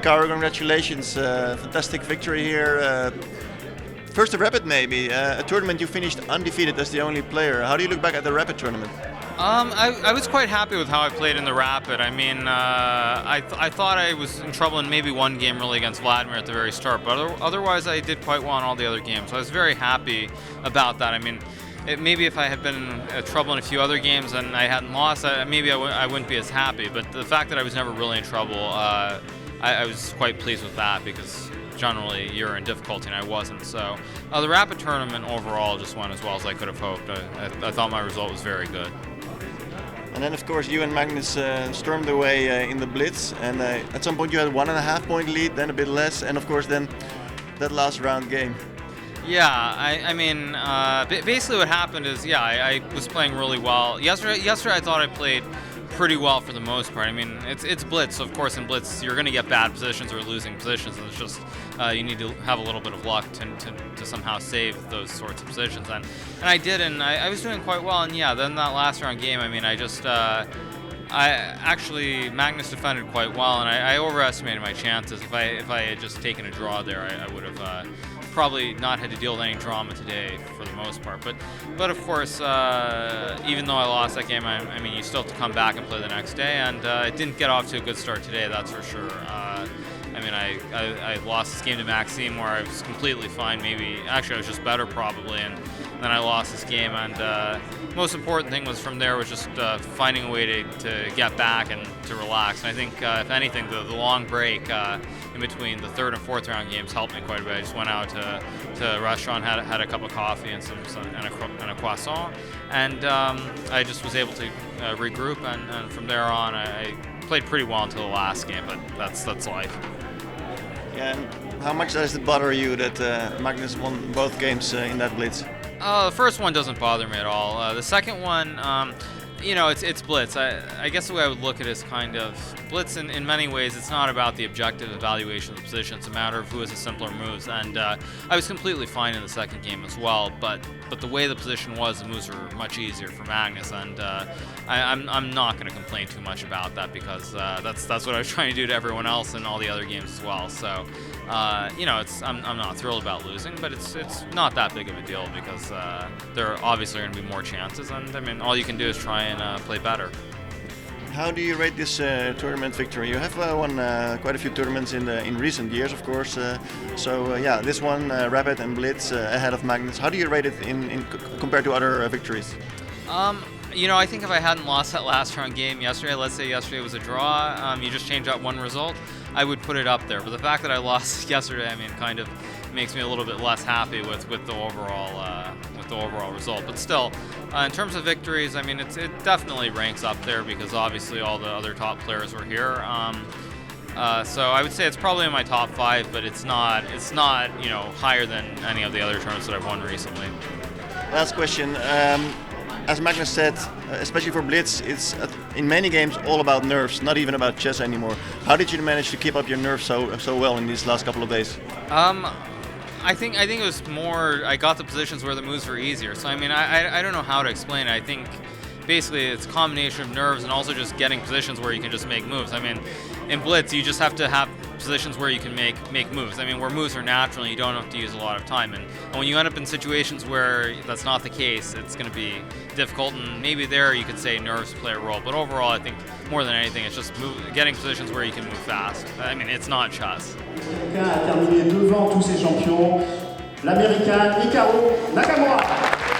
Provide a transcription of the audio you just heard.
Hikaru, congratulations! Fantastic victory here. First a Rapid maybe, a tournament you finished undefeated as the only player. How do you look back at the Rapid tournament? I was quite happy with how I played in the Rapid. I mean, I thought I was in trouble in maybe one game really against Vladimir at the very start, but otherwise I did quite well in all the other games. So I was very happy about that. I mean, maybe if I had been in trouble in a few other games and I hadn't lost, maybe I wouldn't be as happy. But the fact that I was never really in trouble, I was quite pleased with that, because generally you're in difficulty and I wasn't. So the Rapid tournament overall just went as well as I could have hoped. I thought my result was very good. And then of course you and Magnus stormed away in the Blitz, and at some point you had 1.5 point lead, then a bit less, and of course then that last round game. Yeah, I mean, basically what happened is, yeah, I was playing really well. Yesterday I thought I played pretty well for the most part. I mean, it's Blitz, so of course in Blitz you're going to get bad positions or losing positions, and it's just you need to have a little bit of luck to somehow save those sorts of positions, and I did, and I was doing quite well. And yeah, then that last round game, I mean, Magnus defended quite well, and I overestimated my chances. If I had just taken a draw there, I would have probably not had to deal with any drama today for the most part. But of course, even though I lost that game, I mean, you still have to come back and play the next day, and it didn't get off to a good start today, that's for sure. I mean, I lost this game to Maxime where I was completely fine. Maybe, actually I was just better probably, and then I lost this game, and most important thing was from there was just finding a way to get back and to relax. And I think, if anything, the long break in between the third and fourth round games helped me quite a bit. I just went out to a restaurant, had a cup of coffee and a croissant, and I just was able to regroup, and from there on I played pretty well until the last game, but that's life. Yeah, and how much does it bother you that Magnus won both games in that Blitz? The first one doesn't bother me at all. The second one, you know, it's Blitz. I guess the way I would look at it is kind of Blitz in many ways. It's not about the objective evaluation of the position. It's a matter of who has the simpler moves. And I was completely fine in the second game as well. But the way the position was, the moves were much easier for Magnus. And I'm not going to complain too much about that, because that's what I was trying to do to everyone else in all the other games as well. So you know, I'm not thrilled about losing, but it's not that big of a deal, because there are obviously going to be more chances. And I mean, all you can do is try and play better. How do you rate this tournament victory? You have won quite a few tournaments in recent years, of course. Yeah, this one, Rapid and Blitz, ahead of Magnus. How do you rate it compared to other victories? You know, I think if I hadn't lost that last round game yesterday, let's say yesterday was a draw, you just change out one result, I would put it up there. But the fact that I lost yesterday, I mean, kind of makes me a little bit less happy with the overall result. But still, in terms of victories, I mean, it definitely ranks up there, because obviously all the other top players were here. So I would say it's probably in my top 5, but it's not you know, higher than any of the other tournaments that I've won recently. Last question. As Magnus said, especially for Blitz, it's in many games all about nerves, not even about chess anymore. How did you manage to keep up your nerves so well in these last couple of days? I think it was more, I got the positions where the moves were easier. So I mean, I don't know how to explain it. I think basically it's a combination of nerves and also just getting positions where you can just make moves. I mean, in Blitz you just have to have positions where you can make moves. I mean, where moves are natural and you don't have to use a lot of time. And when you end up in situations where that's not the case, it's going to be difficult, and maybe there you could say nerves play a role. But overall, I think more than anything, it's just getting positions where you can move fast. I mean, it's not chess. L'Américain a terminé devant tous ses champions, l'Américain Hikaru Nakamura.